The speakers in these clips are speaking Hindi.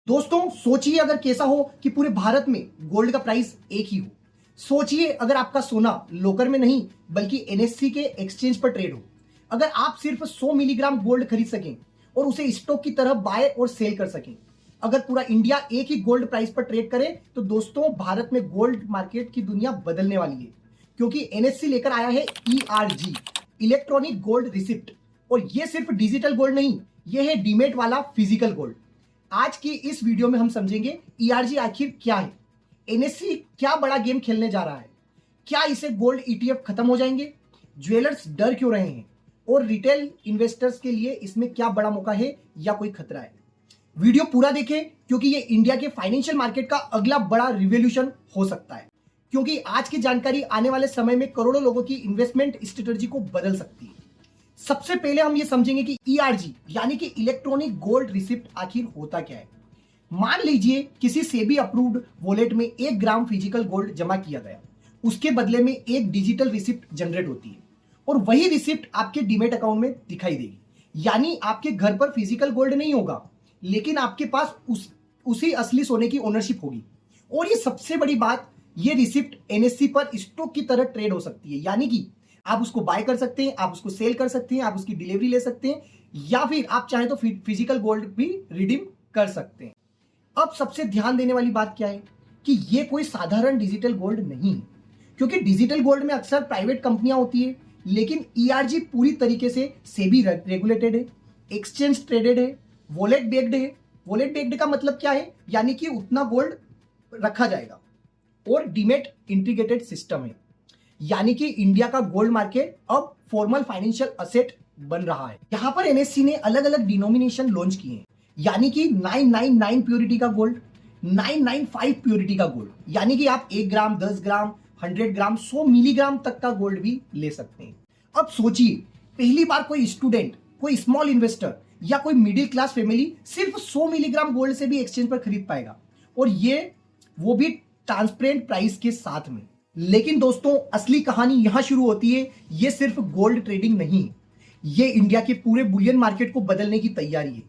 दोस्तों सोचिए अगर कैसा हो कि पूरे भारत में गोल्ड का प्राइस एक ही हो। सोचिए अगर आपका सोना लोकर में नहीं बल्कि एनएससी के एक्सचेंज पर ट्रेड हो। अगर आप सिर्फ 100 मिलीग्राम गोल्ड खरीद सकें और उसे स्टॉक की तरह बाय और सेल कर सकें। अगर पूरा इंडिया एक ही गोल्ड प्राइस पर ट्रेड करे तो दोस्तों भारत में गोल्ड मार्केट की दुनिया बदलने वाली है, क्योंकि एनएससी लेकर आया है ईआरजी, इलेक्ट्रॉनिक गोल्ड रिसिप्ट। और ये सिर्फ डिजिटल गोल्ड नहीं, ये है डीमेट वाला फिजिकल गोल्ड। आज की इस वीडियो में हम समझेंगे ईआरजी आखिर क्या है, एनएससी क्या बड़ा गेम खेलने जा रहा है, क्या इसे गोल्ड ईटीएफ खत्म हो जाएंगे, ज्वेलर्स डर क्यों रहे हैं और रिटेल इन्वेस्टर्स के लिए इसमें क्या बड़ा मौका है या कोई खतरा है। वीडियो पूरा देखें क्योंकि ये इंडिया के फाइनेंशियल मार्केट का अगला बड़ा रिवॉल्यूशन हो सकता है, क्योंकि आज की जानकारी आने वाले समय में करोड़ों लोगों की इन्वेस्टमेंट स्ट्रेटजी को बदल सकती है। सबसे पहले हम ये समझेंगे कि ईआरजी यानी कि इलेक्ट्रॉनिक गोल्ड रिसिप्ट आखिर होता क्या है। मान लीजिए किसी सेबी अप्रूव्ड वॉलेट में 1 ग्राम फिजिकल गोल्ड जमा किया गया, उसके बदले में एक डिजिटल रिसिप्ट जनरेट होती है और वही रिसिप्ट आपके डीमेट अकाउंट में दिखाई देगी। यानी आपके घर पर फिजिकल गोल्ड नहीं होगा, लेकिन आपके पास उसी असली सोने की ओनरशिप होगी। और ये सबसे बड़ी बात, ये रिसिप्ट एनएससी पर स्टॉक की तरह ट्रेड हो सकती है, यानी कि आप उसको बाय कर सकते हैं, आप उसको सेल कर सकते हैं, आप उसकी डिलीवरी ले सकते हैं, या फिर आप चाहें तो फिजिकल गोल्ड भी रिडीम कर सकते हैं। अब सबसे ध्यान देने वाली बात क्या है कि ये कोई साधारण डिजिटल गोल्ड नहीं है, क्योंकि डिजिटल गोल्ड में अक्सर प्राइवेट कंपनियां होती है, लेकिन ईआरजी पूरी तरीके से सेबी रेगुलेटेड है, एक्सचेंज ट्रेडेड है, वॉलेट बेस्ड है। वॉलेट बेस्ड का मतलब क्या है, यानी कि उतना गोल्ड रखा जाएगा, और डीमेट इंटीग्रेटेड सिस्टम है, यानी कि इंडिया का गोल्ड मार्केट अब फॉर्मल फाइनेंशियल असेट बन रहा है। यहां पर एनएससी ने अलग अलग डिनोमिनेशन लॉन्च किए हैं, यानी कि 999 प्योरिटी का गोल्ड, 995 प्योरिटी का गोल्ड, यानी कि आप 1 ग्राम, 10 ग्राम, 100 ग्राम, 100 मिलीग्राम तक का गोल्ड भी ले सकते हैं। अब सोचिए पहली बार कोई स्टूडेंट, कोई स्मॉल इन्वेस्टर या कोई मिडिल क्लास फैमिली सिर्फ 100 मिलीग्राम गोल्ड से भी एक्सचेंज पर खरीद पाएगा, और वो भी ट्रांसपेरेंट प्राइस के साथ में। लेकिन दोस्तों असली कहानी यहां शुरू होती है। ये सिर्फ गोल्ड ट्रेडिंग नहीं, ये इंडिया के पूरे बुलियन मार्केट को बदलने की तैयारी है।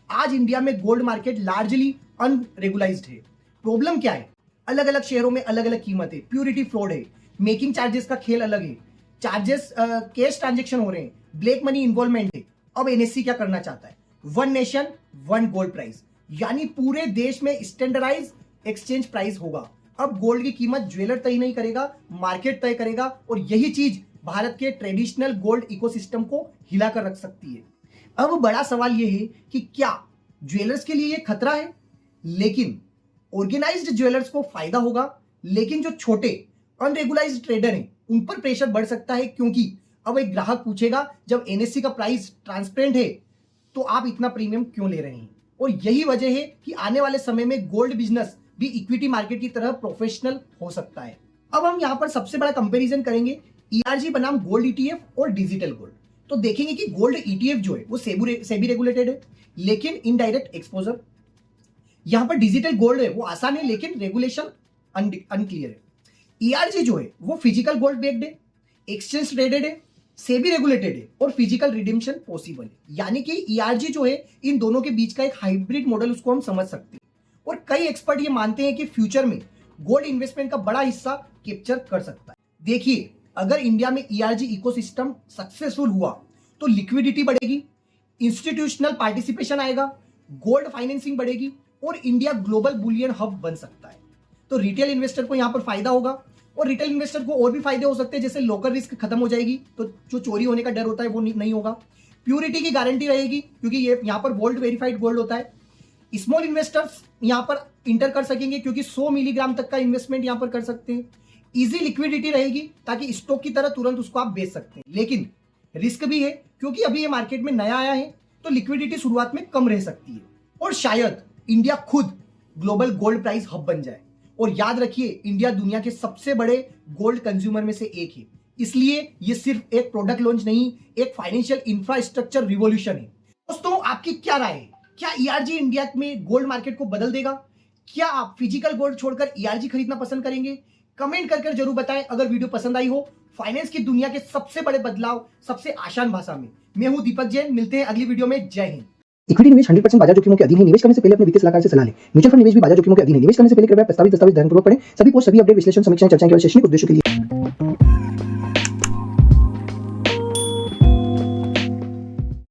आज इंडिया में गोल्ड मार्केट लार्जली अनरेगुलाइज्ड है। प्रॉब्लम क्या है, अलग अलग शहरों में अलग अलग कीमत है, प्योरिटी फ्रॉड है, मेकिंग चार्जेस का खेल अलग है, चार्जेस कैश ट्रांजेक्शन हो रहे हैं, ब्लैक मनी इन्वॉल्वमेंट है। अब एनएससी क्या करना चाहता है, 1 नेशन 1 गोल्ड प्राइस, यानी पूरे देश में स्टैंडर्डाइज एक्सचेंज प्राइस होगा। अब गोल्ड की कीमत ज्वेलर तय नहीं करेगा, मार्केट तय करेगा, और यही चीज भारत के ट्रेडिशनल गोल्ड इकोसिस्टम को हिलाकर रख सकती है। अब बड़ा सवाल यह है कि क्या ज्वेलर्स के लिए यह खतरा है, लेकिन ऑर्गेनाइज्ड ज्वेलर्स को फायदा होगा, लेकिन जो छोटे अनरेगुलाइज्ड ट्रेडर हैं उन पर प्रेशर बढ़ सकता है, क्योंकि अब एक ग्राहक पूछेगा जब एनएससी का प्राइस ट्रांसपेरेंट है तो आप इतना प्रीमियम क्यों ले रहे हैं। और यही वजह है कि आने वाले समय में गोल्ड बिजनेस भी इक्विटी मार्केट की तरह प्रोफेशनल हो सकता है। अब हम यहां पर सबसे बड़ा कंपैरिजन करेंगे ईआरजी बनाम गोल्ड ईटीएफ और डिजिटल गोल्ड। तो देखेंगे कि गोल्ड ईटीएफ जो है वो सेबी रेगुलेटेड है, लेकिन इनडायरेक्ट एक्सपोजर। यहां पर डिजिटल गोल्ड है वो आसान है, लेकिन रेगुलेशन अनक्लियर है। ईआरजी जो है वो फिजिकल गोल्ड बेस्ड है, एक्सचेंज ट्रेडेड है, सेबी रेगुलेटेड है, और फिजिकल रिडीम्पशन पॉसिबल है। यानी कि ईआरजी जो है इन दोनों के बीच का एक हाइब्रिड मॉडल उसको हम समझ सकते हैं। और कई एक्सपर्ट ये मानते हैं कि फ्यूचर में गोल्ड इन्वेस्टमेंट का बड़ा हिस्सा कैप्चर कर सकता है। देखिए अगर इंडिया में ईआरजी इकोसिस्टम सक्सेसफुल हुआ तो लिक्विडिटी बढ़ेगी, इंस्टीट्यूशनल पार्टिसिपेशन आएगा, गोल्ड फाइनेंसिंग बढ़ेगी, और इंडिया ग्लोबल बुलियन हब बन सकता है। तो रिटेल इन्वेस्टर को यहां पर फायदा होगा, और रिटेल इन्वेस्टर को और भी फायदे हो सकते हैं, जैसे लोकल रिस्क खत्म हो जाएगी, तो जो चोरी होने का डर होता है वो नहीं होगा। प्योरिटी की गारंटी रहेगी, क्योंकि ये यहां पर गोल्ड वेरीफाइड गोल्ड होता है। स्मॉल इन्वेस्टर्स यहां पर इंटर कर सकेंगे, क्योंकि 100 मिलीग्राम तक का इन्वेस्टमेंट यहां पर कर सकते हैं। इजी लिक्विडिटी रहेगी, ताकि स्टॉक की तरह तुरंत उसको आप बेच सकते हैं। लेकिन रिस्क भी है, क्योंकि अभी ये मार्केट में नया आया है, तो लिक्विडिटी शुरुआत में कम रह सकती है, और शायद इंडिया खुद ग्लोबल गोल्ड प्राइस हब बन जाए। और याद रखिए इंडिया दुनिया के सबसे बड़े गोल्ड कंज्यूमर में से एक है, इसलिए ये सिर्फ एक प्रोडक्ट लॉन्च नहीं, एक फाइनेंशियल इंफ्रास्ट्रक्चर रिवॉल्यूशन है। दोस्तों आपकी क्या राय है, क्या ईआरजी इंडिया में गोल्ड मार्केट को बदल देगा? क्या आप फिजिकल गोल्ड छोड़कर ईआरजी खरीदना पसंद करेंगे? कमेंट कर जरूर बताएं। अगर वीडियो पसंद आई हो फाइनेंस की दुनिया के सबसे बड़े बदलाव सबसे आसान भाषा में, मैं हूं दीपक जैन। मिलते हैं अगली वीडियो में। जय हिंद। इक्विटी निवेश 100% बाजार जोखिमों के अधीन है। निवेश करने से पहले अपने वित्तीय सलाहकार से सलाह लें। म्यूचुअल फंड निवेश भी बाजार जोखिमों के अधीन है। निवेश करने से पहले कृपया प्रस्तावित दस्तावेज ध्यानपूर्वक पढ़ें। सभी पोस्ट, सभी अपडेट, विश्लेषण, समीक्षाएं, चर्चाएं केवल शैक्षणिक उद्देश्यों के लिए